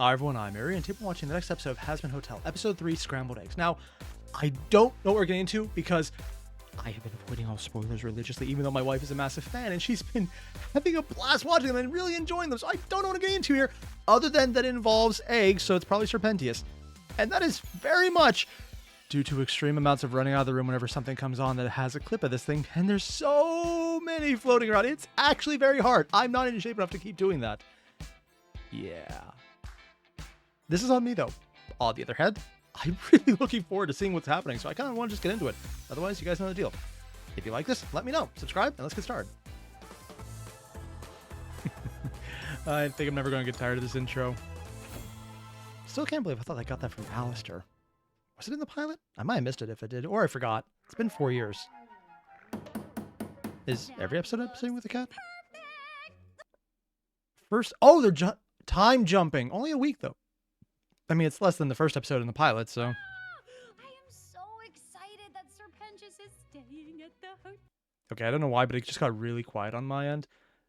Hi everyone, I'm Airier, and today we're watching the next episode of Hazbin Hotel, Episode 3, Scrambled Eggs. Now, I don't know what we're getting into because I have been avoiding all spoilers religiously, even though my wife is a massive fan, and she's been having a blast watching them and really enjoying them, so I don't know what to get into here, other than that it involves eggs, so it's probably Serpentious. And that is very much due to extreme amounts of running out of the room whenever something comes on that has a clip of this thing, and there's so many floating around. It's actually very hard. I'm not in shape enough to keep doing that. Yeah. This is on me, though. On the other hand, I'm really looking forward to seeing what's happening, so I kind of want to just get into it. Otherwise, you guys know the deal. If you like this, let me know. Subscribe, and let's get started. I think I'm never going to get tired of this intro. Still can't believe I thought I got that from Alastor. Was it in the pilot? I might have missed it if it did, or I forgot. It's been 4 years. Is every episode with a cat? First, oh, they're time jumping. Only a week, though. I mean, it's less than the first episode in the pilot, so. I am so excited that Serpentious is staying at the hotel. Okay, I don't know why, but it just got really quiet on my end.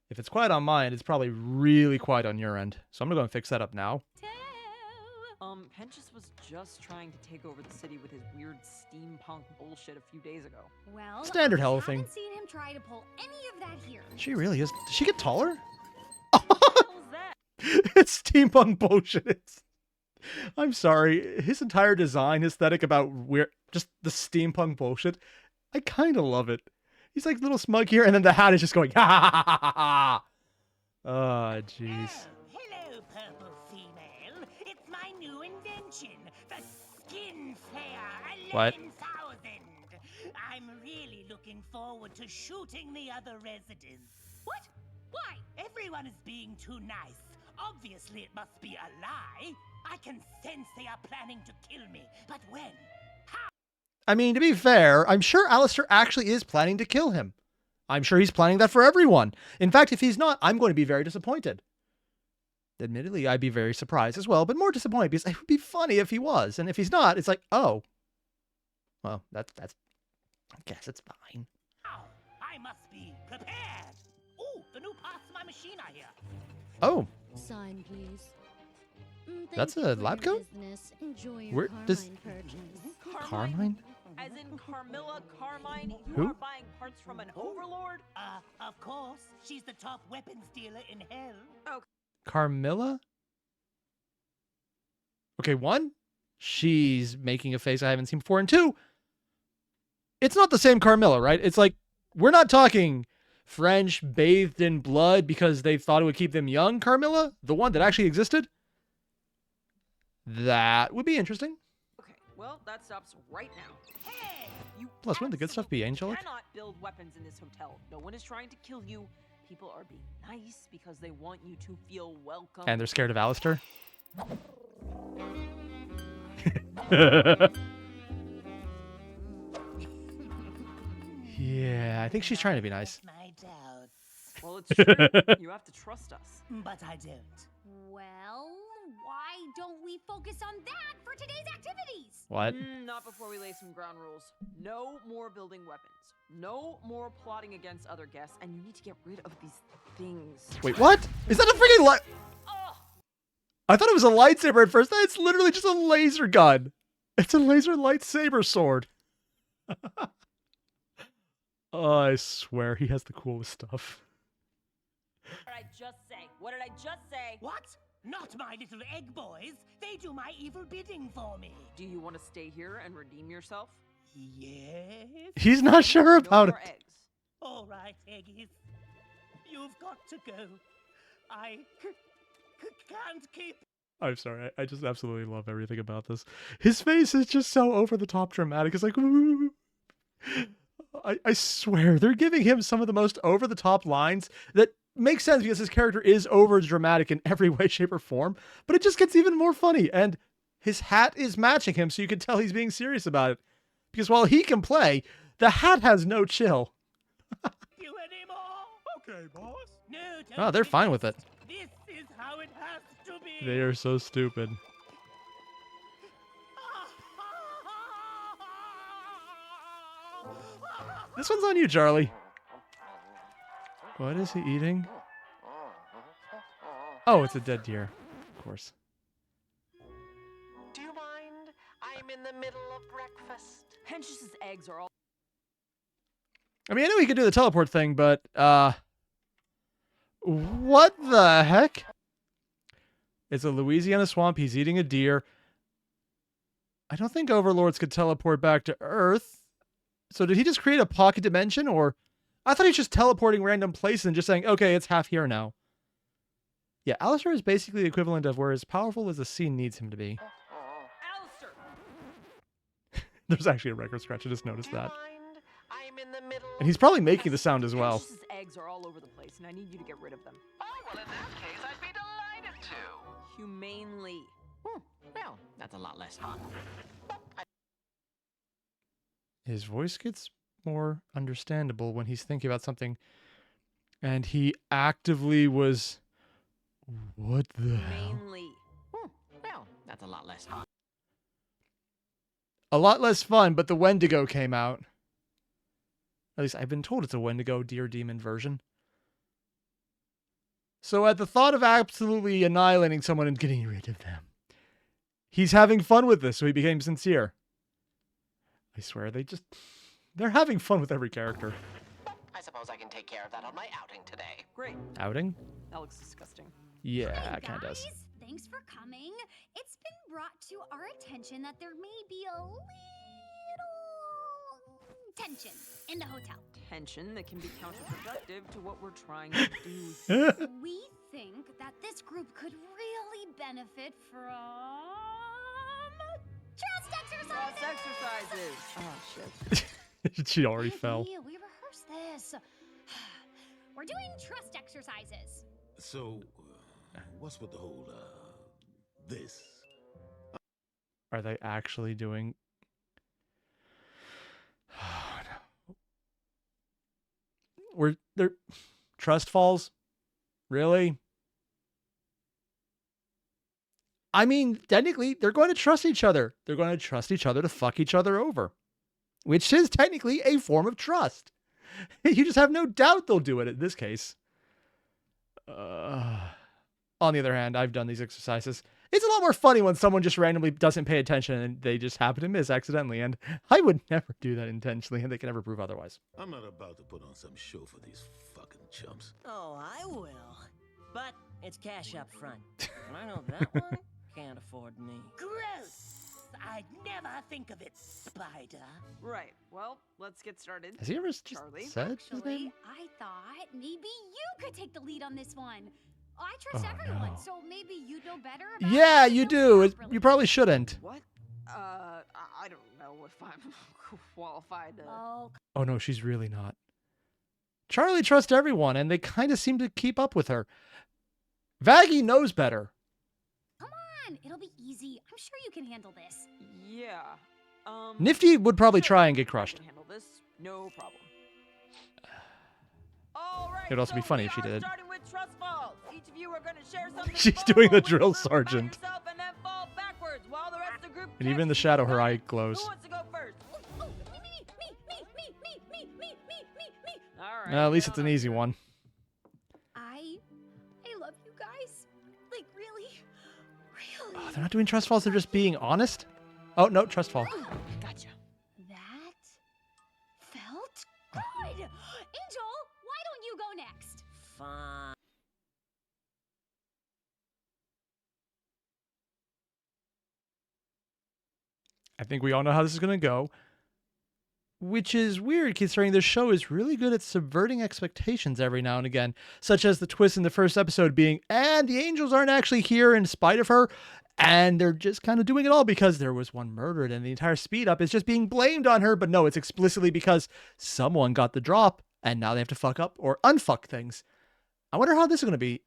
If it's quiet on my end, it's probably really quiet on your end. So I'm gonna go and fix that up now. Pentious was just trying to take over the city with his weird steampunk bullshit a few days ago. Well, Standard I Hello thing. haven't seen him try to pull any of that here. She really is. Does she get taller? What was that? It's steampunk bullshit. I'm sorry. His entire design aesthetic about just the steampunk bullshit, I kind of love it. He's like a little smug here, and then the hat is just going, ha ha ha ha ha. Oh, jeez. Oh, hello, purple female. It's my new invention, the Skin Flare 11,000. What? I'm really looking forward to shooting the other residents. What? Why? Everyone is being too nice. Obviously, it must be a lie. I can sense they are planning to kill me, but when? How? I mean, to be fair, I'm sure Alastor actually is planning to kill him. I'm sure he's planning that for everyone. In fact, if he's not, I'm going to be very disappointed. Admittedly, I'd be very surprised as well, but more disappointed because it would be funny if he was. And if he's not, it's like, oh. Well, that's I guess it's fine. How? I must be prepared. Ooh, the new parts to my machine are here. Oh. Sign, please. That's a lab coat? Enjoy your Where does purchase. Carmine? As in Carmilla Carmine? You Who? are buying parts from an overlord? Of course. She's the top weapons dealer in hell. Carmilla? Okay, one, she's making a face I haven't seen before, and two, it's not the same Carmilla, right? It's like, we're not talking French bathed in blood because they thought it would keep them young Carmilla, the one that actually existed. That would be interesting. Okay, well, that stops right now. Hey! You Plus, wouldn't the good stuff be angelic? cannot build weapons in this hotel. No one is trying to kill you. People are being nice because they want you to feel welcome. And they're scared of Alastor. Yeah, I think she's trying to be nice. My doubts. Well, it's true. You have to trust us. But I don't. Well, why don't we focus on that for today's activities? What? Not before we lay some ground rules. No more building weapons. No more plotting against other guests. And you need to get rid of these things. Wait, what? Is that a freaking light? Oh, I thought it was a lightsaber at first. It's literally just a laser gun. It's a laser lightsaber sword. Oh, I swear he has the coolest stuff. what did I just say? What did I just say? What? Not my little egg boys. They do my evil bidding for me. Do you want to stay here and redeem yourself? Yes. He's not sure No about it. more eggs. All right, Eggies. You've got to go. I can't keep. I'm sorry. I just absolutely love everything about this. His face is just so over the top dramatic. It's like, ooh. I swear, they're giving him some of the most over the top lines that make sense because his character is over dramatic in every way, shape, or form. But it just gets even more funny. And his hat is matching him, so you can tell he's being serious about it. Because while he can play, the hat has no chill. You anymore? Okay, boss. No, don't Oh, they're be fine with it. This is how it has to be. They are so stupid. This one's on you, Charlie. What is he eating? Oh, it's a dead deer. Of course. I'm in the middle of breakfast. Hench's eggs are all I mean, I know he could do the teleport thing, but, what the heck? It's a Louisiana swamp. He's eating a deer. I don't think overlords could teleport back to Earth. So did he just create a pocket dimension, or... I thought he was just teleporting random places and just saying, okay, it's half here now. Yeah, Alastor is basically the equivalent of where as powerful as the scene needs him to be. Alastor! There's actually a record scratch. I just noticed that. Mind? I'm in the middle And he's probably making the sound as well. Hench's eggs are all over the place, and I need you to get rid of them. Oh, well, in that case, I'd be delighted to. Humanely. Well, that's a lot less fun. His voice gets more understandable when he's thinking about something. And he actively was... What the hell? Humanely. Well, that's a lot less fun. A lot less fun, but the Wendigo came out. At least I've been told it's a Wendigo Deer Demon version. So at the thought of absolutely annihilating someone and getting rid of them, he's having fun with this, so he became sincere. I swear, they're having fun with every character. I suppose I can take care of that on my outing today. Great. Outing? That looks disgusting. Yeah, Hi, it kind of does. guys. Thanks for coming. It's been brought to our attention that there may be a little tension in the hotel. Tension that can be counterproductive to what we're trying to do. We think that this group could really benefit from trust exercises. Trust exercises. Oh, shit. She already fell. We rehearsed this. We're doing trust exercises. So, what's with the whole, this? Are they actually doing... Oh, no. They're... Trust falls? Really? I mean, technically, they're going to trust each other. They're going to trust each other to fuck each other over. Which is technically a form of trust. You just have no doubt they'll do it in this case. On the other hand, I've done these exercises. It's a lot more funny when someone just randomly doesn't pay attention and they just happen to miss accidentally. And I would never do that intentionally, and they can never prove otherwise. I'm not about to put on some show for these fucking chumps. Oh, I will. But it's cash up front. And I know that one can't afford me. Gross! I'd never think of it, Spider. Right. Well, let's get started. Has he ever just Charlie? said his Actually, name? I thought maybe you could take the lead on this one. I trust Oh, everyone, no. so maybe you know better about Yeah, how to you do do. it properly. You probably shouldn't. What? I don't know if I'm qualified to... Oh, Oh, no, she's really not. Charlie trusts everyone, and they kind of seem to keep up with her. Vaggie knows better. come on. It'll be easy. I'm sure you can handle this. Yeah. Nifty would probably sure, try and get I crushed. can handle this. No problem. All right, It'd also be so funny we if she are did. Starting with trust falls. Each of you are going to share something. She's vulnerable doing the with drill a group by sergeant. yourself and then fall backwards while the rest of the group And even in the catches shadow, you. her eye Who glows. wants to go first? Oh, me. All right. At least it's fair an enough. easy one. I love you guys. Like, really? Oh, they're not doing trust falls, they're just being honest? Oh, no, trust fall. Gotcha. That felt good. Angel, why don't you go next? Fine. I think we all know how this is going to go. Which is weird considering this show is really good at subverting expectations every now and again. Such as the twist in the first episode being, and the angels aren't actually here in spite of her. And they're just kind of doing it all because there was one murdered and the entire speed up is just being blamed on her. But no, it's explicitly because someone got the drop and now they have to fuck up or unfuck things. I wonder how this is going to be.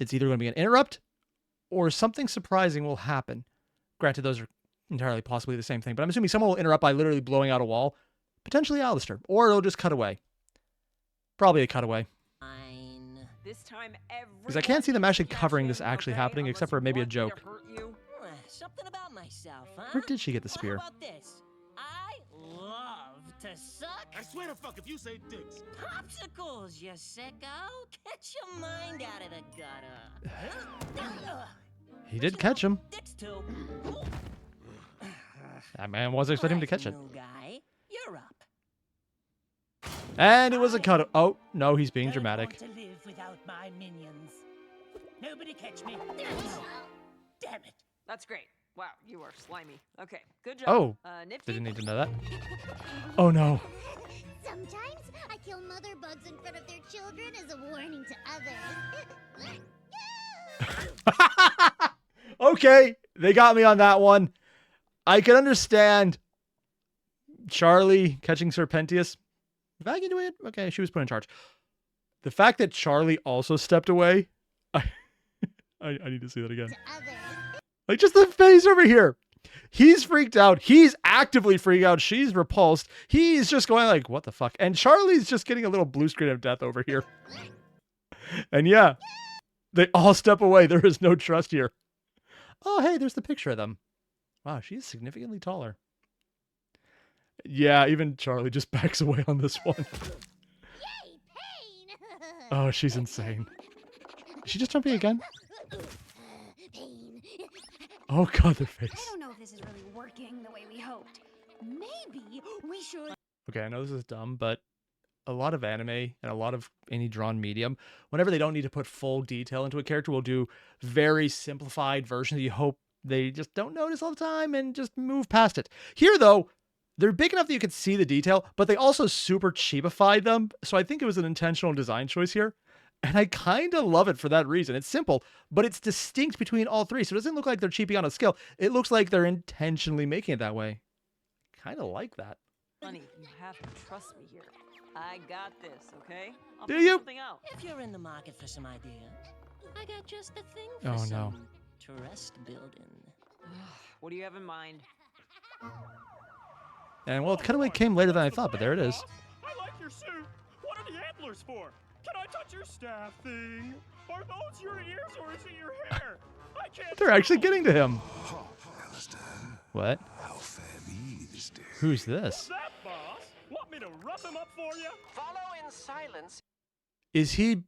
It's either going to be an interrupt or something surprising will happen. Granted, those are entirely possibly the same thing, but I'm assuming someone will interrupt by literally blowing out a wall. Potentially Alastor. Or it'll just cut away. Probably a cutaway. Fine. This time, Because I can't see them actually everyone covering catch this him, actually okay? happening, Unless except for you maybe a want me to joke. hurt you. Something about myself, huh? Where did she get the spear? How about this? I love to suck I swear to fuck if you say dicks. popsicles, you sicko. Get your mind out of the gutter. He did catch him. Dicks too. That man wasn't expecting him to Right, catch it. new guy. You're up. And it was a cut. Oh, no, he's being Don't dramatic. want to live without my minions. Nobody catch me. Damn it. That's great. Wow, you are slimy. Okay, good job. Oh, Nifty. didn't need to know that. Oh, no. Sometimes I kill mother bugs in front of their children as a warning to others. Okay, they got me on that one. I can understand Charlie catching Serpentius. Vague doing it? Okay, she was put in charge. The fact that Charlie also stepped away, I need to see that again. To others. Like, just the face over here. He's freaked out. He's actively freaked out. She's repulsed. He's just going like, what the fuck? And Charlie's just getting a little blue screen of death over here. And yeah, they all step away. There is no trust here. Oh, hey, there's the picture of them. Wow, she's significantly taller. Yeah, even Charlie just backs away on this one. Yay, pain! Oh, she's insane. Is she just jumping again? Pain. Oh, God, their I face. don't know if this is really working the way we hoped. Maybe we should. Okay, I know this is dumb, but a lot of anime and a lot of any drawn medium, whenever they don't need to put full detail into a character, will do very simplified versions that you hope they just don't notice all the time and just move past it. Here, though, they're big enough that you can see the detail, but they also super cheapified them. So I think it was an intentional design choice here. And I kind of love it for that reason. It's simple, but it's distinct between all three. So it doesn't look like they're cheaping on a scale. It looks like they're intentionally making it that way. Kind of like that. Honey, you have to trust me here. I got this, okay? I'll Do figure you? something out. If you're in the market for some ideas, I got just the thing Oh, for no. some trust building. What do you have in mind? And well, it kind of came later than I thought, but there it is. I like your suit. What are the antlers for? Can I touch your staff thing? Are those your ears or is it your hair? I can't. They're actually getting to him. Alastor, What? how fare thee this day? Who's this? That boss? Want me to rough him up for you? Follow in silence. Is he...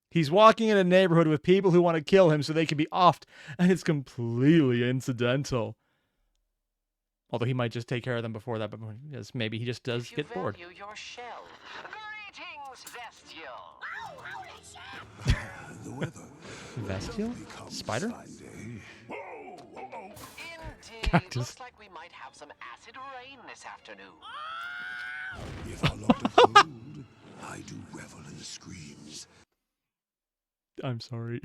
He's walking in a neighborhood with people who want to kill him so they can be offed, and it's completely incidental. Although he might just take care of them before that, but yes, maybe he just does If you get bored. value your shell. Greetings, Vestial. The weather. Vestial? becomes Spider? fine day. Indeed. Cactus. Looks like we might have some acid rain this afternoon. If our locked at cold, I do revel in the screams. I'm sorry.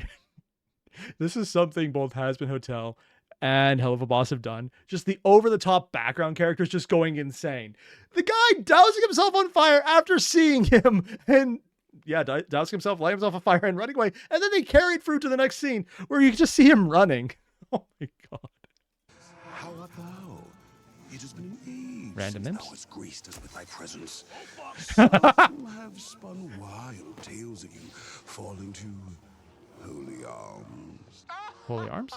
This is something both Hazbin Hotel and Hell of a Boss have done. Just the over-the-top background characters just going insane. The guy dousing himself on fire after seeing him and, yeah, dousing himself, lighting himself on fire and running away. And then they carried through to the next scene where you just see him running. Oh my God. How art thou? It has been an age Random since imps? thou hast graced us with thy presence. Some have spun wild tales of you, falling to holy arms. Holy arms?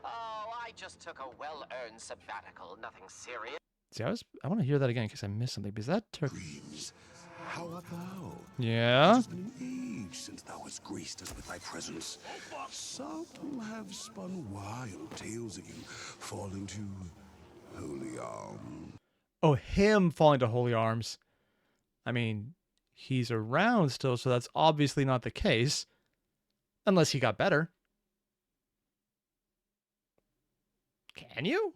Oh, I just took a well-earned sabbatical. Nothing serious. See, I want to hear that again in case I missed something. Because that took... Dreams. How art thou? It Yeah? has been an age since thou hast graced us with thy presence. Some have spun wild tales of you, falling to holy arms. Oh, him falling to holy arms. I mean, he's around still, so that's obviously not the case. Unless he got better. Can you?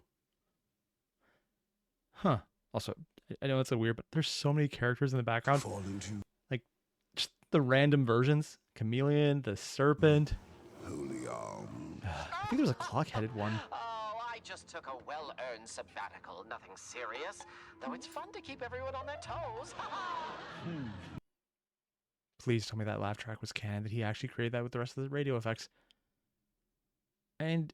Huh. Also, I know it's a weird, but there's so many characters in the background. Falling to Just the random versions. Chameleon, the serpent. holy arms. I think there's a clock-headed one. Oh, I just took a well-earned sabbatical. Nothing serious. Though it's fun to keep everyone on their toes. Please tell me that laugh track was canned, that he actually created that with the rest of the radio effects. And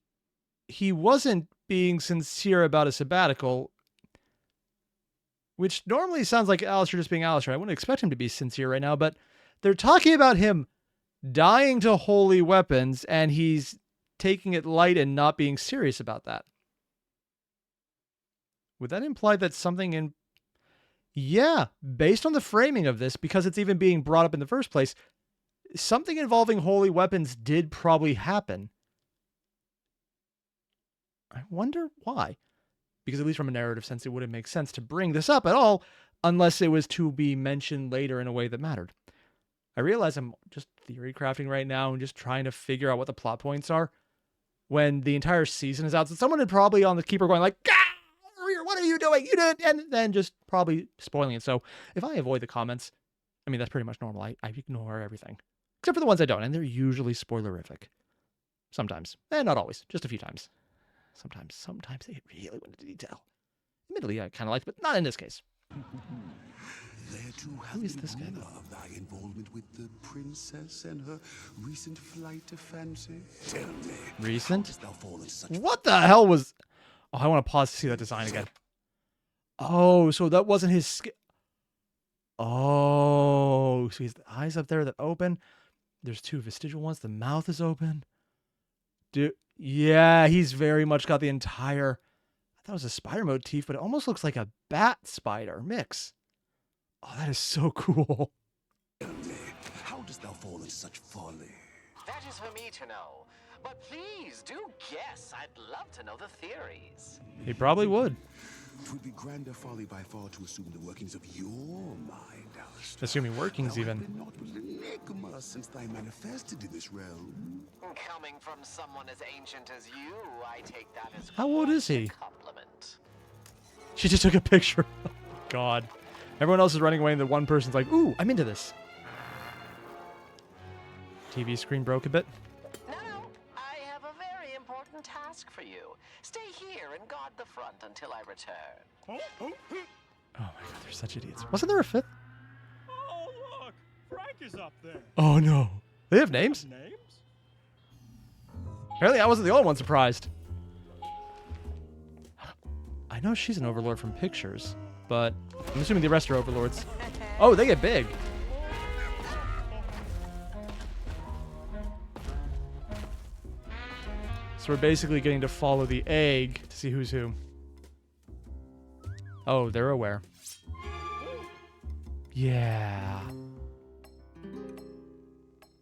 he wasn't being sincere about a sabbatical, which normally sounds like Alastor just being Alastor. I wouldn't expect him to be sincere right now, but they're talking about him dying to holy weapons, and he's taking it light and not being serious about that. Would that imply that something in... Yeah, based on the framing of this, because it's even being brought up in the first place, something involving holy weapons did probably happen. I wonder why. Because at least from a narrative sense, it wouldn't make sense to bring this up at all unless it was to be mentioned later in a way that mattered. I realize I'm just theory crafting right now and just trying to figure out what the plot points are when the entire season is out. So someone would probably on the keeper going like, Airier, what are you doing? You did, and then just probably spoiling it. So if I avoid the comments, I mean, that's pretty much normal. I ignore everything. Except for the ones I don't, and they're usually spoilerific. Sometimes. Not always. Just a few times. Sometimes they really went into detail. Admittedly, I kind of liked, but not in this case. Who is this guy, though? Of thy involvement with the princess and her recent flight to fancy. Tell me. Recent? How dost thou fall in such What the hell was... Oh, I want to pause to see that design again. Oh, so that wasn't his skin. Oh, so he's the eyes up there that open. There's two vestigial ones. The mouth is open. Dude, yeah, he's very much got the entire... I thought it was a spider motif, but it almost looks like a bat spider mix. Oh, that is so cool. How dost thou fall in such folly? That is for me to know. But please do guess. I'd love to know the theories. He probably would. 'Twould be grander folly by far to assume the workings of your mind, Alastor. Assuming workings, Thou even. hast been naught but an enigma since thy manifested in this realm. Coming from someone as ancient as you, I take that as How old is he? a compliment. She just took a picture. Oh, God. Everyone else is running away, and the one person's like, ooh, I'm into this. TV screen broke a bit. No, I have a very important task for you. Stay here and guard the front until I return. Oh, Oh my God, they're such idiots. Wasn't there a fifth? oh, look! Frank is up there. Oh no. They have names? Names? Apparently I wasn't the only one surprised. I know she's an overlord from pictures, but I'm assuming the rest are overlords. Oh, they get big. So we're basically getting to follow the egg to see who's who. Oh, they're aware. Yeah.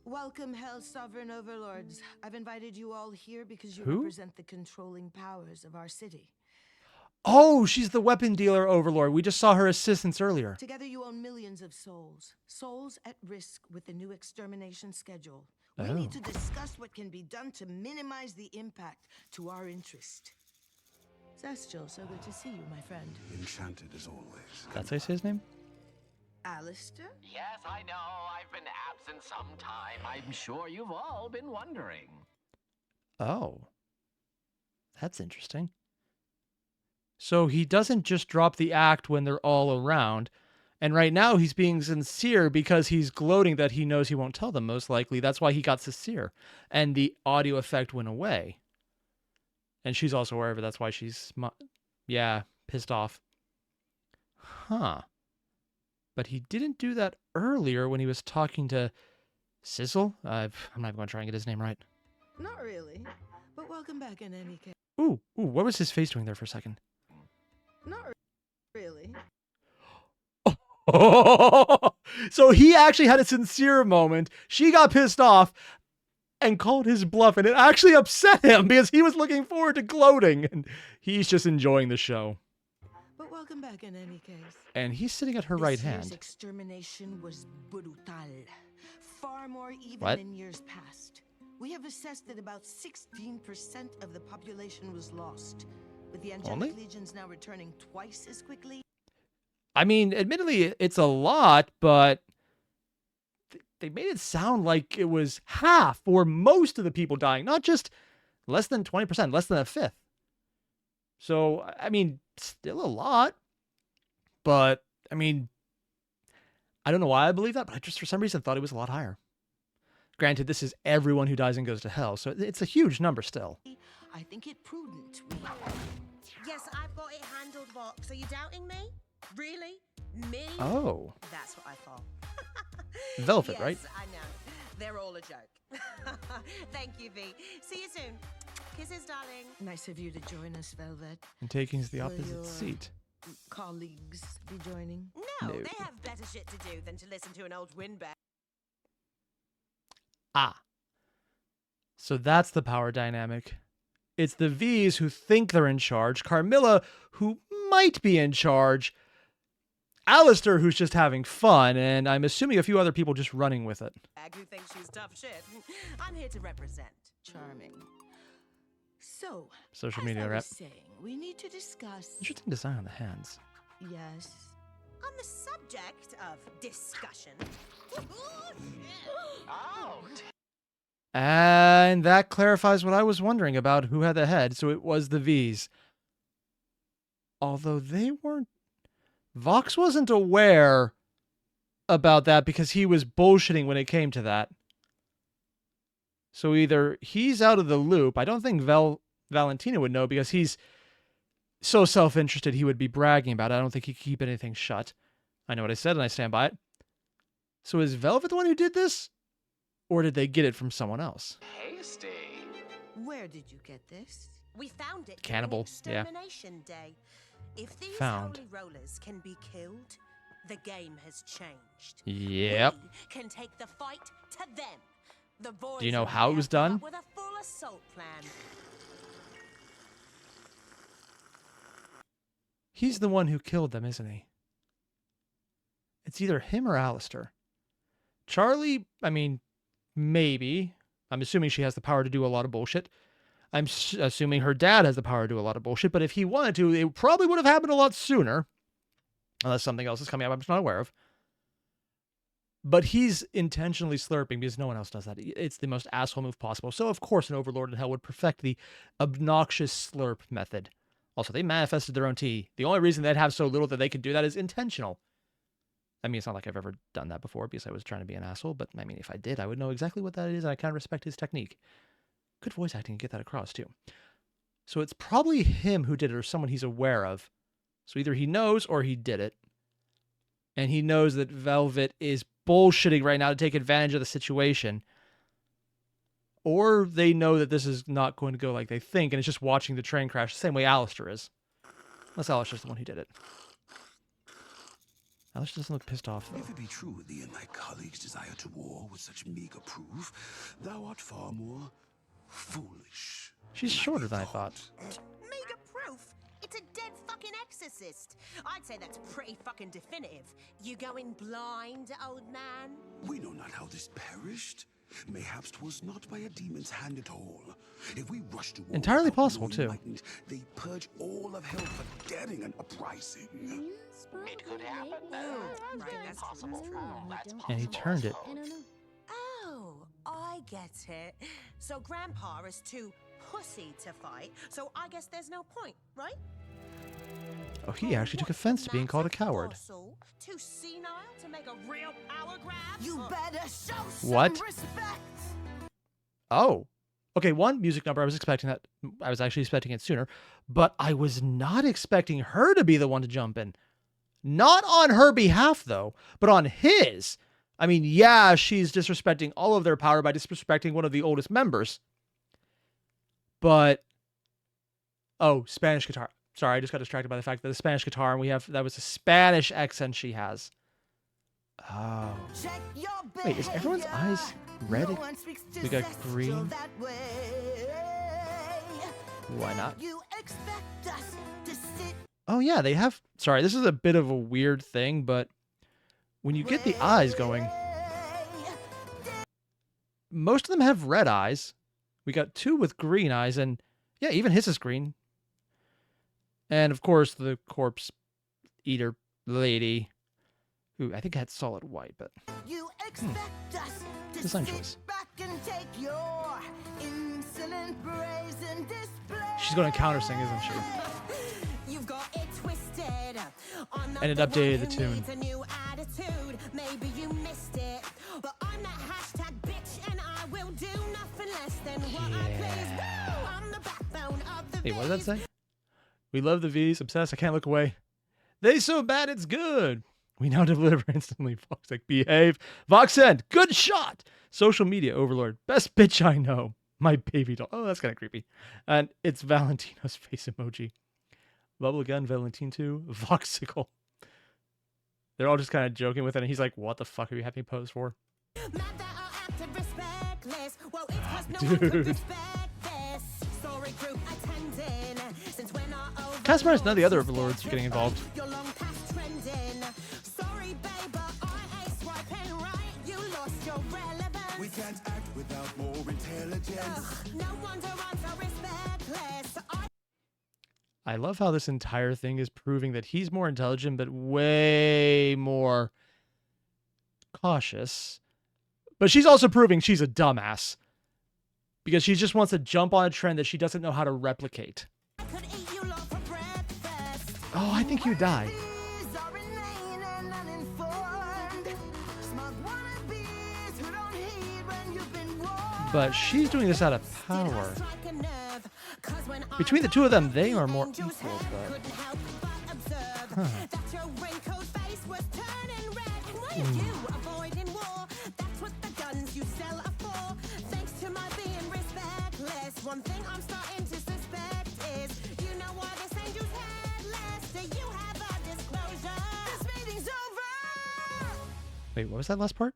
Welcome, Hell's Sovereign Overlords. I've invited you all here because you Who? represent the controlling powers of our city. Oh, she's the weapon dealer overlord. We just saw her assistants earlier. Together you own millions of souls. Souls at risk with the new extermination schedule. We need to discuss what can be done to minimize the impact to our interest. Zestial, so good to see you, my friend. Enchanted as always. That's how you say his name? Alastor? Yes, I know. I've been absent some time. I'm sure you've all been wondering. Oh. That's interesting. So he doesn't just drop the act when they're all around. And right now he's being sincere because he's gloating that he knows he won't tell them, most likely. That's why he got sincere. And the audio effect went away. And she's also aware of it. That's why she's, pissed off. Huh. But he didn't do that earlier when he was talking to Sizzle. I'm not even going to try and get his name right. Not really, but welcome back in any case. Ooh, what was his face doing there for a second? Not really. So he actually had a sincere moment. She got pissed off and called his bluff, and it actually upset him because he was looking forward to gloating, and he's just enjoying the show. But welcome back in any case. And he's sitting at her right This year's hand. extermination was brutal. Far more even What? than years past. We have assessed that about 16% of the population was lost, with the angelic Only? legions now returning twice as quickly. I mean, admittedly, it's a lot, but they made it sound like it was half or most of the people dying, not just less than 20%, less than a fifth. So, I mean, still a lot. But, I mean, I don't know why I believe that, but I just for some reason thought it was a lot higher. Granted, this is everyone who dies and goes to hell, so it's a huge number still. I think it prudent. Yes, I've got it handled, Vox. Are you doubting me? Really? Me? Oh. That's what I thought. Velvet, yes, right? I know. They're all a joke. Thank you, V. See you soon. Kisses, darling. Nice of you to join us, Velvet. And taking the Will opposite your seat. colleagues be joining? No, No. they have better shit to do than to listen to an old windbag. Ah. So that's the power dynamic. It's the V's who think they're in charge, Carmilla, who might be in charge, Alastor, who's just having fun, and I'm assuming a few other people just running with it. Who thinks she's tough shit. I'm here to represent. Charming. So, Social as media I rep. was saying, we need to discuss. Interesting design on the hands. Yes. On the subject of discussion. Oh, And that clarifies what I was wondering about who had the head. So it was the V's. Although they weren't... Vox wasn't aware about that because he was bullshitting when it came to that. So either he's out of the loop. I don't think Valentina would know because he's so self-interested he would be bragging about it. I don't think he could keep anything shut. I know what I said and I stand by it. So is Velvet the one who did this? Or did they get it from someone else? hasty. Where did you get this? We found it Cannibal, during yeah. Extermination Day. If these Found. holy rollers can be killed, the game has changed. Yep. We can take the fight to them. The boys Do you know over how it there was come done? up with a full assault plan. He's the one who killed them, isn't he? It's either him or Alastor. Charlie, I mean, maybe. I'm assuming she has the power to do a lot of bullshit. I'm assuming her dad has the power to do a lot of bullshit, but if he wanted to, it probably would have happened a lot sooner. Unless something else is coming up I'm just not aware of. But he's intentionally slurping because no one else does that. It's the most asshole move possible. So, of course, an Overlord in Hell would perfect the obnoxious slurp method. Also, they manifested their own tea. The only reason they'd have so little that they could do that is intentional. I mean, it's not like I've ever done that before because I was trying to be an asshole, but I mean, if I did, I would know exactly what that is, and I kind of respect his technique. Good voice acting to get that across, too. So it's probably him who did it or someone he's aware of. So either he knows or he did it. And he knows that Velvet is bullshitting right now to take advantage of the situation. Or they know that this is not going to go like they think, and it's just watching the train crash the same way Alastor is. Unless Alastor's the one who did it. Alastor doesn't look pissed off, though. If it be true thee and thy colleagues desire to war with such meager proof, thou art far more foolish. She's shorter than I thought. Mega proof. It's a dead fucking exorcist. I'd say that's pretty fucking definitive. You going blind, old man? We know not how this perished. Mayhaps 'twas not by a demon's hand at all. If we rush to war Entirely without possible, knowing too. enlightened, they purge all of hell for daring an uprising. It could happen. Right, that's possible. That's And he possible, turned it. I suppose. Oh, I get it. So Grandpa is too pussy to fight, so I guess there's no point, right? Oh, he actually took offense to being called a coward. Too senile to make a real power grab? You better show some What? respect. Oh. Okay, one, music number. I was expecting that. I was actually expecting it sooner. But I was not expecting her to be the one to jump in. Not on her behalf, though, but on his. I mean, yeah, she's disrespecting all of their power by disrespecting one of the oldest members. But, oh, Spanish guitar. Sorry, I just got distracted by the fact that the Spanish guitar, and that was a Spanish accent she has. Oh. Check your Wait, is everyone's behavior. eyes red? No one speaks We got gestural green. that way. Why not? You expect us to sit Oh, yeah, they have... Sorry, this is a bit of a weird thing, but when you get the eyes going, most of them have red eyes. We got two with green eyes, and yeah, even his is green. And, of course, the corpse eater lady, who I think had solid white, but... You expect us to Design sit choice. back and take your insolent brazen display. She's going to countersing, isn't she? You've got it twisted. And it updated the tune. A new attitude. Maybe you missed it. But I'm that hashtag bitch, and I will do nothing less than what I please. Woo! I'm the backbone of the Hey, what did that V's. say? We love the V's, obsessed, I can't look away. They so bad it's good. We now deliver instantly. Vox like, behave. Vox send, good shot. Social media overlord, best bitch I know. My baby doll. Oh, that's kind of creepy. And it's Valentino's face emoji. Bubble gun, Valentine 2, Voxicle. They're all just kind of joking with it, and he's like, what the fuck are you having me pose for? Mad that are active respectless. Well, it's 'cause no one could Dude. respect this. Sorry, recruit attending. Since when are Cast members, none of the other overlords are getting involved. You're long past trending. Sorry, babe, but I ain't swiping right. You lost your relevance. We can't act without more intelligence. No wonder I'm so respectless. I love how this entire thing is proving that he's more intelligent, but way more cautious. But she's also proving she's a dumbass. Because she just wants to jump on a trend that she doesn't know how to replicate. I could eat you lot for breakfast. Oh, I think you die. These are inane and uninformed. Smug wannabes who don't heed when you've been warned. But she's doing this out of Did I power. strike a nerve? 'Cause when I Between the two of them, they was are more angel's equal, head, but... couldn't help but observe that your wrinkled face was turning red. And why are you avoiding war? That's what the guns you sell are for. Thanks to my being respectless. One thing I'm starting to suspect is you know why this angel's headless. Do you have a disclosure? This meeting's over. Wait, what was that last part?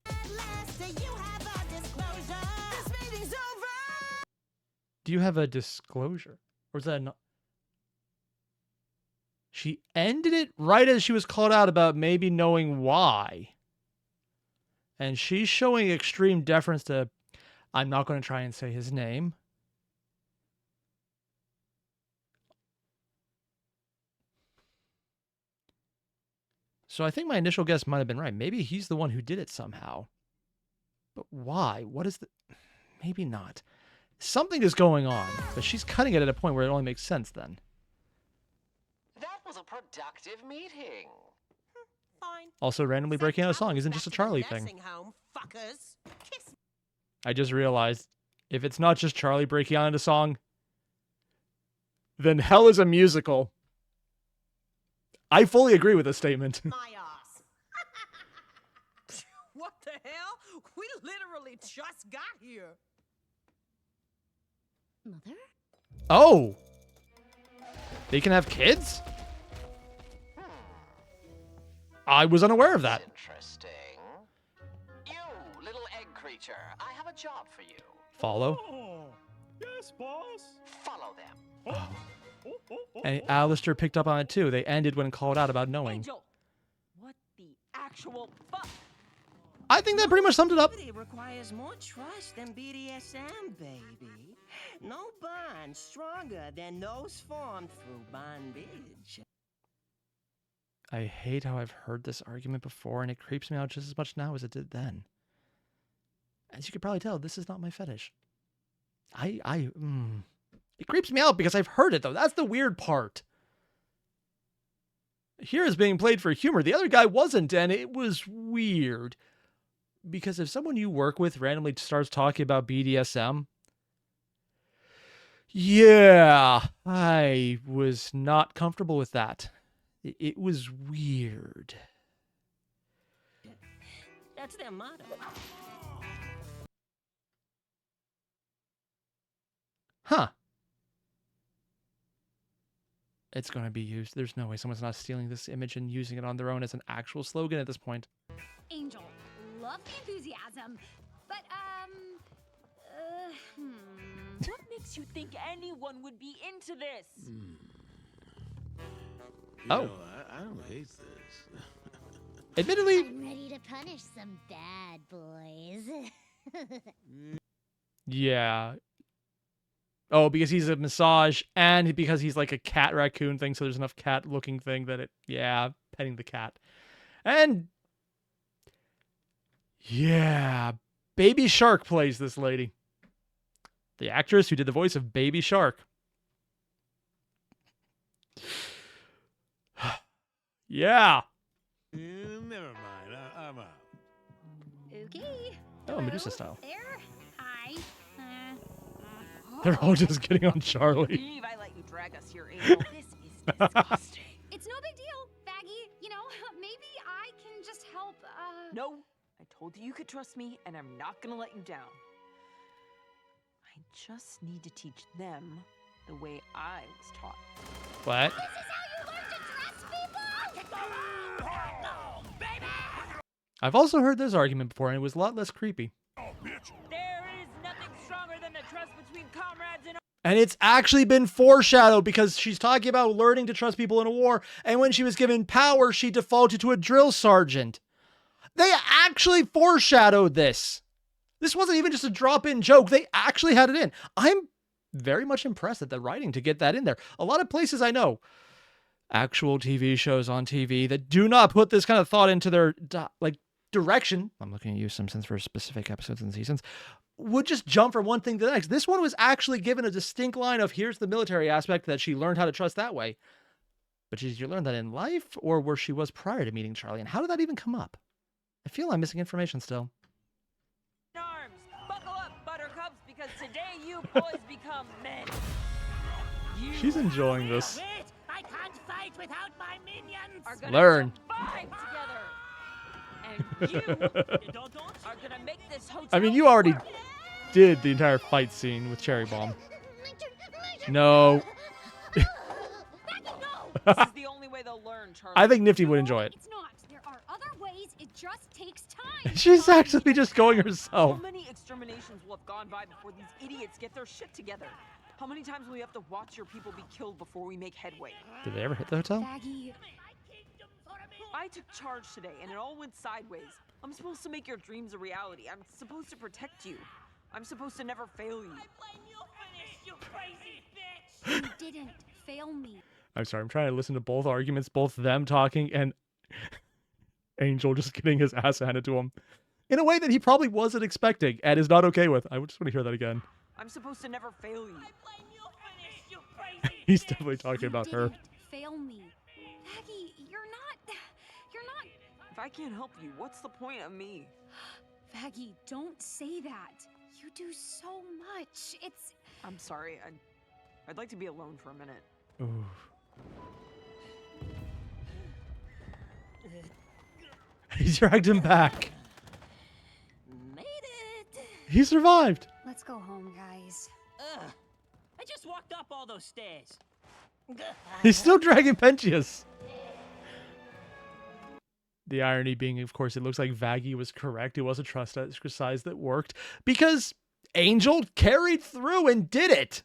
Headless. Do you have a disclosure? This meeting's over. Do you have a disclosure? Or is that not? She ended it right as she was called out about maybe knowing why. And she's showing extreme deference to, I'm not going to try and say his name. So I think my initial guess might have been right. Maybe he's the one who did it somehow. But why? What is the... Maybe not. Something is going on, but she's cutting it at a point where it only makes sense then. That was a productive meeting. Fine. Also, randomly breaking out a song isn't just a Charlie thing. Nursing home, fuckers. Kiss I just realized, if it's not just Charlie breaking out into song, then hell is a musical. I fully agree with this statement. my ass. What the hell? We literally just got here. Mother? Oh! They can have kids? I was unaware of that. Interesting. You, little egg creature, I have a job for you. Follow. Oh, yes, boss. Follow them. And Alastor picked up on it too. They ended when called out about knowing. Angel! What the actual fuck? I think that pretty much summed it up. It requires more trust than BDSM, baby. No bond stronger than those formed through bondage. I hate how I've heard this argument before, and it creeps me out just as much now as it did then. As you could probably tell, this is not my fetish. It creeps me out because I've heard it, though. That's the weird part. Here is being played for humor. The other guy wasn't, and it was weird. Because if someone you work with randomly starts talking about BDSM, yeah, I was not comfortable with that. It was weird. That's their motto. Huh. It's going to be used. There's no way someone's not stealing this image and using it on their own as an actual slogan at this point. Angel, love the enthusiasm, but, What makes you think anyone would be into this? Oh. I don't hate this. Admittedly, I'm ready to punish some bad boys. yeah. Oh, because he's a massage and because he's like a cat raccoon thing, so there's enough cat looking thing that it, yeah, petting the cat. And yeah, Baby Shark plays this lady. The actress who did the voice of Baby Shark. Yeah. Never mind. I'm out. Okay. Oh, Medusa style. There. Hi. They're all just getting on Charlie. Eve, I let you drag us here, Angel. This is disgusting. It's no big deal, Baggy. You know, maybe I can just help, No, I told you you could trust me, and I'm not gonna let you down. I just need to teach them the way I was taught. What? This is how you learn to trust people! No, baby! I've also heard this argument before, and it was a lot less creepy. There is nothing stronger than the trust between comrades and And it's actually been foreshadowed because she's talking about learning to trust people in a war. And when she was given power, she defaulted to a drill sergeant. They actually foreshadowed this. This wasn't even just a drop-in joke. They actually had it in. I'm very much impressed at the writing to get that in there. A lot of places I know, actual TV shows on TV that do not put this kind of thought into their direction. I'm looking at you, Simpsons, for specific episodes and seasons. Would just jump from one thing to the next. This one was actually given a distinct line of here's the military aspect that she learned how to trust that way. But did you learn that in life or where she was prior to meeting Charlie? And how did that even come up? I feel I'm missing information still. arms. Buckle up, buttercups, because today you boys become men. She's enjoying this. Wait, I can't fight without my minions. Are gonna Learn. survive together. And you are gonna make this hotel. I mean, you already did the entire fight scene with Cherry Bomb. No. This is the only way they'll learn, Charlie. I think Nifty would enjoy it. It's not. There are other ways. It just takes time. She's actually just going How herself. many exterminations will have gone by before these idiots get their shit together? How many times will we have to watch your people be killed before we make headway? Did they ever hit the hotel? Baggy. I took charge today, and it all went sideways. I'm supposed to make your dreams a reality. I'm supposed to protect you. I'm supposed to never fail you. You crazy bitch. You didn't fail me. I'm sorry, I'm trying to listen to both arguments, both them talking and Angel just getting his ass handed to him in a way that he probably wasn't expecting and is not okay with. I just want to hear that again. I'm supposed to never fail you. You crazy. He's definitely talking You about her. didn't fail me. Baggy, you're not. If I can't help you, what's the point of me? Baggy, don't say that. You do so much. It's. I'm sorry. I'd like to be alone for a minute. Ooh. He dragged him back. Made it. He survived. Let's go home, guys. Ugh. I just walked up all those stairs. He's still dragging Pentius. The irony being, of course, it looks like Vaggie was correct. It was a trust exercise that worked because Angel carried through and did it.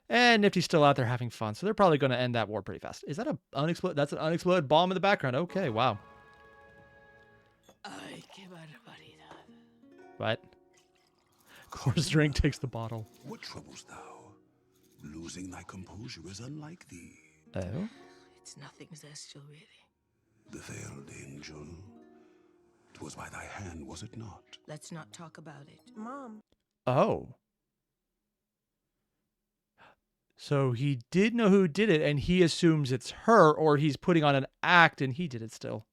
And Nifty's still out there having fun, so they're probably going to end that war pretty fast. Is that an unexploded? That's an unexploded bomb in the background. Okay, wow. What? Course drink takes the bottle. What troubles thou? Losing thy composure is unlike thee. Oh? It's nothing zestial, really. The veiled angel. 'Twas by thy hand, was it not? Let's not talk about it. Mom. Oh. So he did know who did it, and he assumes it's her, or he's putting on an act and he did it still.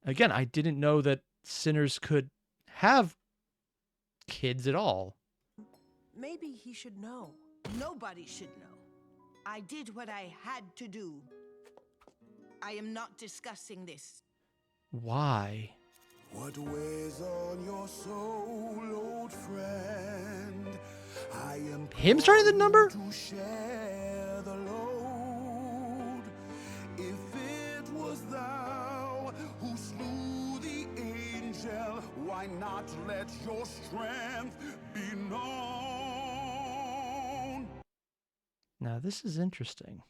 Again, I didn't know that sinners could have kids at all. Maybe he should know. Nobody should know. I did what I had to do. I am not discussing this. Why? What weighs on your soul, old friend? I am Him starting the number? to share the load. If it was thou who slew the angel, why not let your strength be known? Now, this is interesting.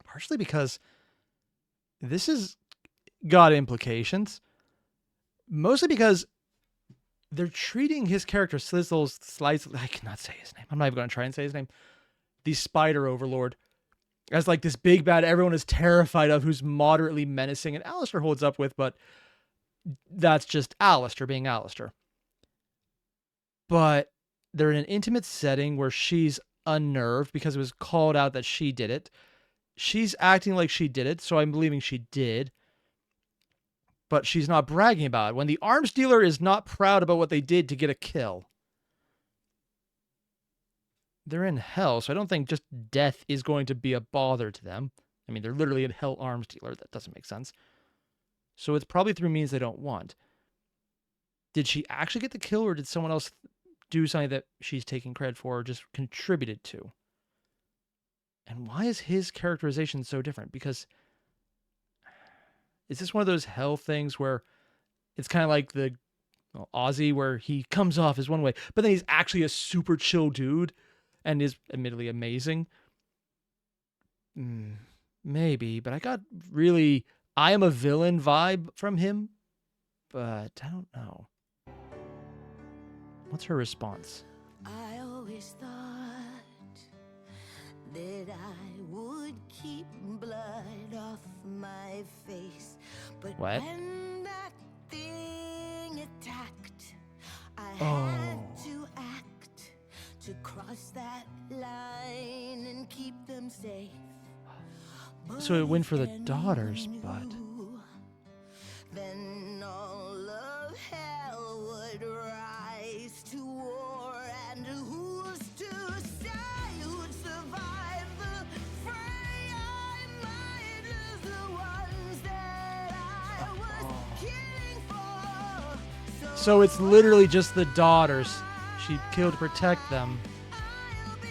Partially because this has got implications. Mostly because they're treating his character Slizzle's Slice. I cannot say his name. I'm not even going to try and say his name. The Spider Overlord as like this big bad everyone is terrified of, who's moderately menacing, and Alastor holds up with, but that's just Alastor being Alastor. But they're in an intimate setting where she's unnerved because it was called out that she did it. She's acting like she did it, so I'm believing she did. But she's not bragging about it. When the arms dealer is not proud about what they did to get a kill, they're in hell, so I don't think just death is going to be a bother to them. I mean, they're literally a hell arms dealer. That doesn't make sense. So it's probably through means they don't want. Did she actually get the kill, or did someone else do something that she's taking credit for or just contributed to? And why is his characterization so different? Because is this one of those hell things where it's kind of like the Well, Ozzy, where he comes off as one way, but then he's actually a super chill dude and is admittedly amazing. Maybe, but I got really I am a villain vibe from him, but I don't know. What's her response? I always thought that I would keep blood off my face, but What? when that thing attacked, I had to act to cross that line and keep them safe. So it went for the daughters, but Then all of hell would rise to war, and who's to say who'd survive the fray? I might lose the ones that I was killing for. so it's literally just the daughters. She killed to protect them. I'll be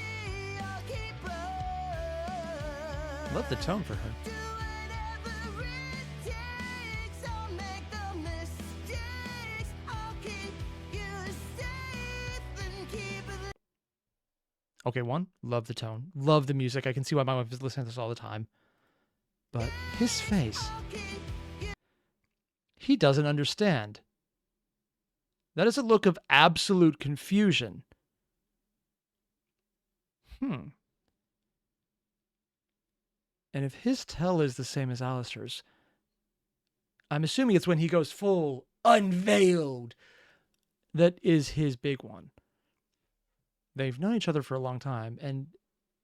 your keeper. Love the tone for her. Do whatever it takes. I'll make the mistakes. I'll keep you safe and keep it. Okay, one, love the tone. Love the music. I can see why my wife is listening to this all the time. But his face. He doesn't understand. That is a look of absolute confusion. And if his tell is the same as Alastor's, I'm assuming it's when he goes full unveiled. That is his big one. They've known each other for a long time, and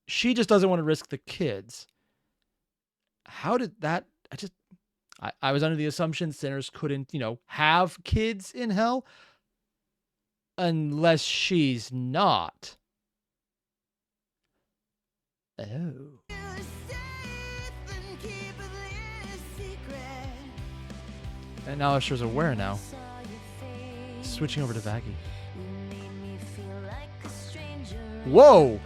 she just doesn't want to risk the kids. How did that... I was under the assumption sinners couldn't, have kids in hell. Unless she's not. Oh. And now Alastor's aware now. Switching over to Vaggie. Whoa!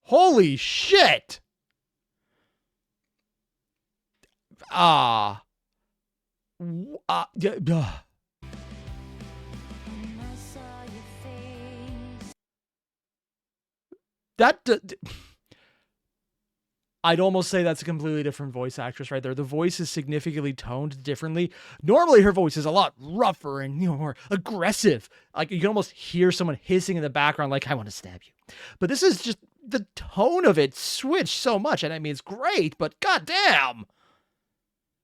Holy shit! I'd almost say that's a completely different voice actress right there. The voice is significantly toned differently. Normally her voice is a lot rougher and more aggressive. Like you can almost hear someone hissing in the background like, I want to stab you. But this is just, the tone of it switched so much. And I mean, it's great, but goddamn.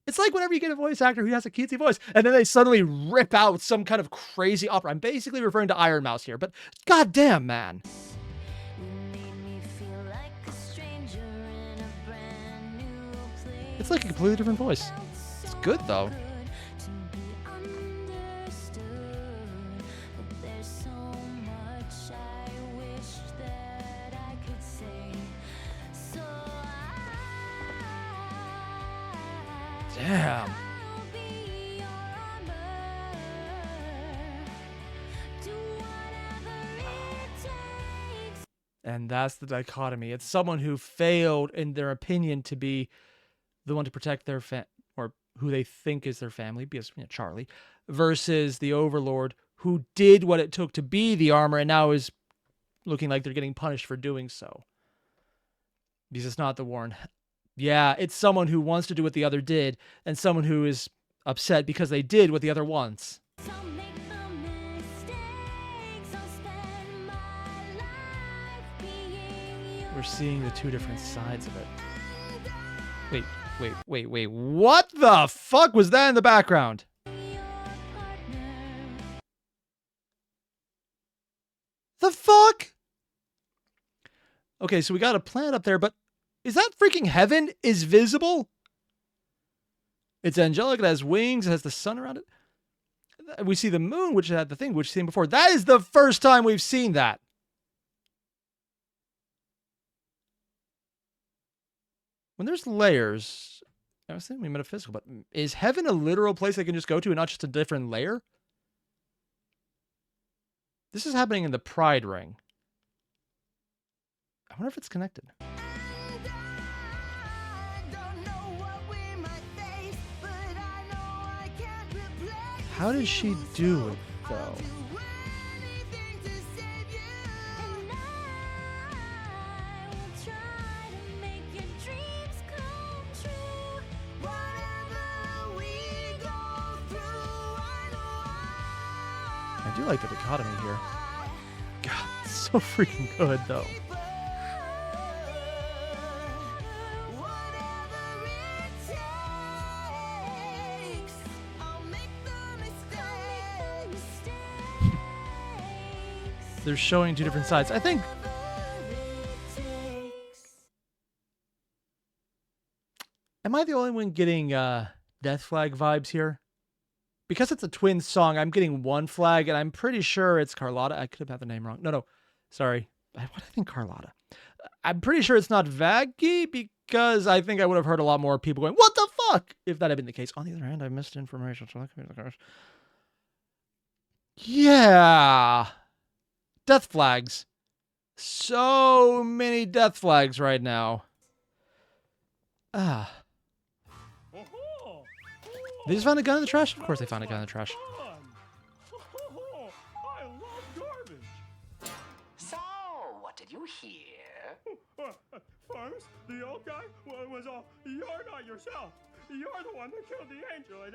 It's like whenever you get a voice actor who has a cutesy voice and then they suddenly rip out some kind of crazy opera. I'm basically referring to Iron Mouse here, but goddamn, man. It's like a completely different voice. It's good though. Damn. And that's the dichotomy. It's someone who failed, in their opinion, to be the one to protect their or who they think is their family, because Charlie, versus the Overlord, who did what it took to be the armor and now is looking like they're getting punished for doing so. Because it's not the Warren. Yeah, it's someone who wants to do what the other did, and someone who is upset because they did what the other wants. We're seeing the two different sides of it. Wait. What the fuck was that in the background? The fuck? Okay, so we got a planet up there, but is that freaking heaven is visible? It's angelic, it has wings, it has the sun around it. We see the moon, which had the thing, which we've seen before. That is the first time we've seen that. When there's layers, I was thinking metaphysical, but is heaven a literal place they can just go to and not just a different layer? This is happening in the Pride Ring. I wonder if it's connected. How does she do it, though? And I will try to make your dreams come true. Whatever we go through, I know I do like the dichotomy here. God, it's so freaking good, though. Whatever it takes, I'll make the mistakes. They're showing two different sides. I think am I the only one getting Death Flag vibes here? Because it's a twin song, I'm getting one flag, and I'm pretty sure it's Carlotta. I could have had the name wrong. No. Sorry. What did I think Carlotta? I'm pretty sure it's not Vaggy, because I think I would have heard a lot more people going, what the fuck? If that had been the case. On the other hand, I missed information. So yeah. Death flags. So many death flags right now. Ah. Oh-ho! They just found a gun in the trash? Of course they found a gun in the trash. Fun! Oh, I love garbage. So, what did you hear? First, the old guy was all, "You're not yourself. You're the one that killed the angel," and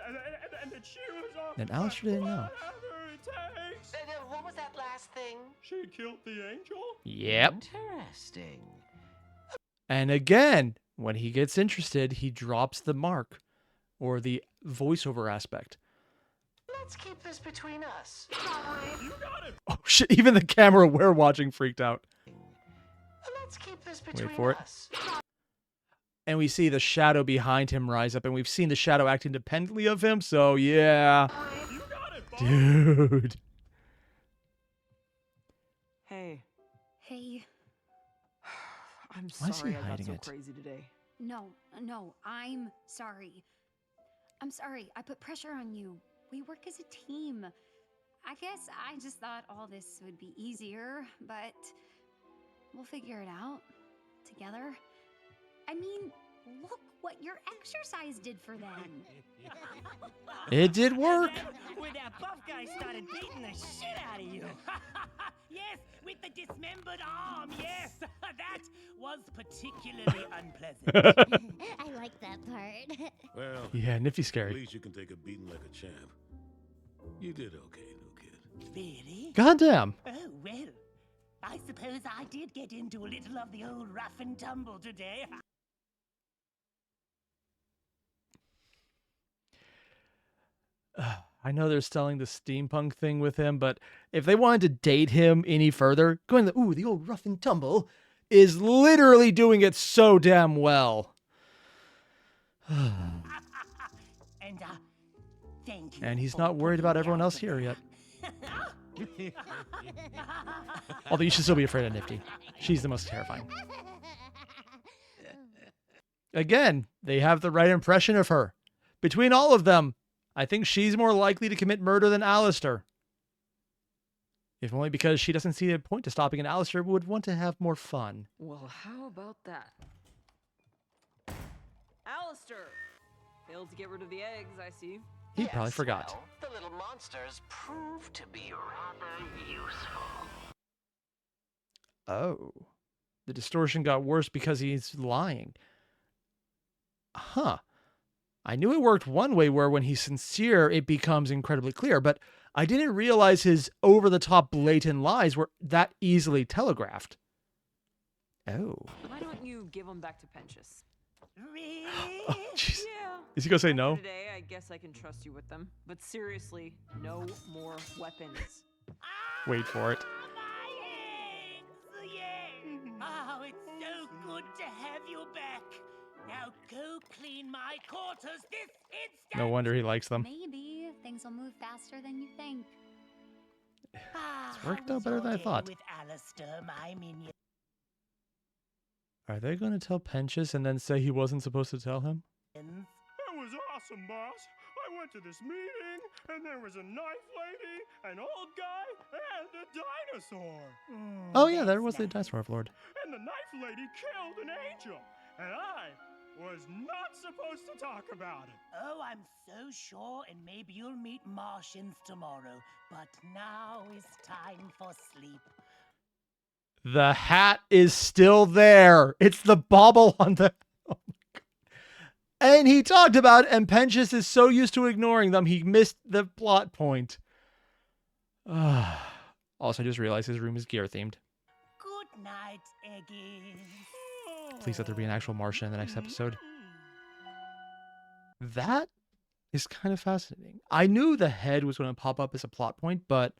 then she was all, Then Alastor didn't know. "Whatever it takes." What was that last thing? She killed the angel? Yep. Interesting. And again, when he gets interested, he drops the mark or the voiceover aspect. Let's keep this between us. You got it. Oh shit, even the camera we're watching freaked out. Let's keep this between Wait for it. us. And we see the shadow behind him rise up, and we've seen the shadow act independently of him, so yeah. You got it, Bob. Dude. Hey, Hey, I'm Why is he sorry I got hiding so it? crazy today. no, I'm sorry. I'm sorry. I put pressure on you. We work as a team. I guess I just thought all this would be easier, but we'll figure it out together. I mean, look what your exercise did for them. It did work. When that buff guy started beating the shit out of you. Yes, with the dismembered arm, yes. That was particularly unpleasant. I like that part. Well, Yeah, nifty at scary. least you can take a beating like a champ. You did okay, new kid. Really? Goddamn. Oh, well. I suppose I did get into a little of the old rough and tumble today. I know they're selling the steampunk thing with him, but if they wanted to date him any further, going the old rough and tumble is literally doing it so damn well. And thank you. And he's for not worried about putting everyone me else out here yet. there. Although you should still be afraid of Nifty. She's the most terrifying. Again, they have the right impression of her. Between all of them, I think she's more likely to commit murder than Alastor. If only because she doesn't see a point to stopping, and Alastor would want to have more fun. Well, how about that? Alastor! Failed to get rid of the eggs, I see. He probably forgot. Well, the little monsters proved to be rather useful. Oh. The distortion got worse because he's lying. Huh. I knew it worked one way where when he's sincere, it becomes incredibly clear, but I didn't realize his over-the-top blatant lies were that easily telegraphed. Oh. Why don't you give them back to Penchus? Really? Oh, jeez. Yeah. Is he gonna say no? Today, I guess I can trust you with them. But seriously, no more weapons. Wait for it. My eggs! Yeah. Oh, it's so good to have you back. Now go clean my quarters this instant. No wonder he likes them. Maybe things will move faster than you think. It's worked out better than I thought. With Alastor, my minion. Are they going to tell Penchus and then say he wasn't supposed to tell him? That was awesome, boss. I went to this meeting, and there was a knife lady, an old guy, and a dinosaur. Oh yeah, there was the Dinosaur Overlord. And the knife lady killed an angel. And I was not supposed to talk about it. Oh, I'm so sure, and maybe you'll meet Martians tomorrow. But now is time for sleep. The hat is still there. It's the bauble on the... Oh my God. And he talked about, and Penchus is so used to ignoring them, he missed the plot point. Also, I just realized his room is gear-themed. Good night, Eggies. Please let there be an actual Martian in the next episode. That is kind of fascinating. I knew the head was going to pop up as a plot point, but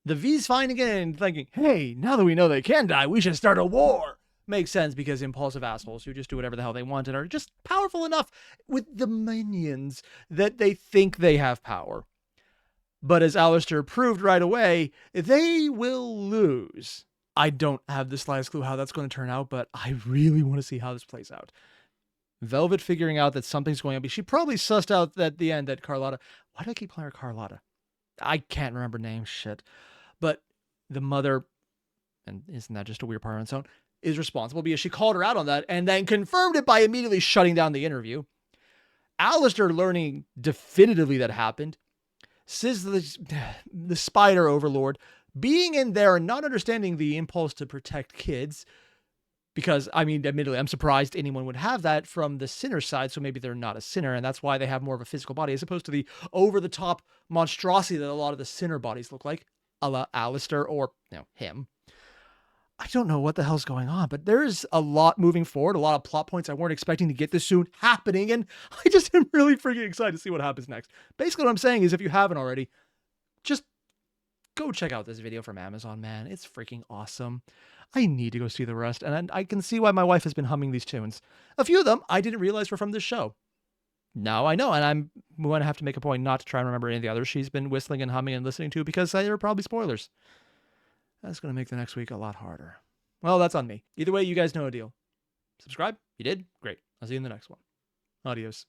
the V's finding it and thinking, hey, now that we know they can die, we should start a war. Makes sense because impulsive assholes who just do whatever the hell they want and are just powerful enough with the minions that they think they have power. But as Alastor proved right away, they will lose. I don't have the slightest clue how that's going to turn out, but I really want to see how this plays out. Velvet figuring out that something's going on. She probably sussed out at the end that Carlotta... Why do I keep calling her Carlotta? I can't remember names, shit. But the mother, and isn't that just a weird part on its own, is responsible because she called her out on that and then confirmed it by immediately shutting down the interview. Alastor learning definitively that happened. Says the spider overlord being in there and not understanding the impulse to protect kids. Because, I mean, admittedly, I'm surprised anyone would have that from the sinner side, so maybe they're not a sinner, and that's why they have more of a physical body, as opposed to the over-the-top monstrosity that a lot of the sinner bodies look like, a la Alastor or, him. I don't know what the hell's going on, but there's a lot moving forward, a lot of plot points I weren't expecting to get this soon happening, and I just am really freaking excited to see what happens next. Basically, what I'm saying is, if you haven't already, just go check out this video from Amazon, man. It's freaking awesome. I need to go see the rest, and I can see why my wife has been humming these tunes. A few of them I didn't realize were from this show. Now I know, and I'm going to have to make a point not to try and remember any of the others she's been whistling and humming and listening to because they're probably spoilers. That's going to make the next week a lot harder. Well, that's on me. Either way, you guys know a deal. Subscribe? You did? Great. I'll see you in the next one. Adios.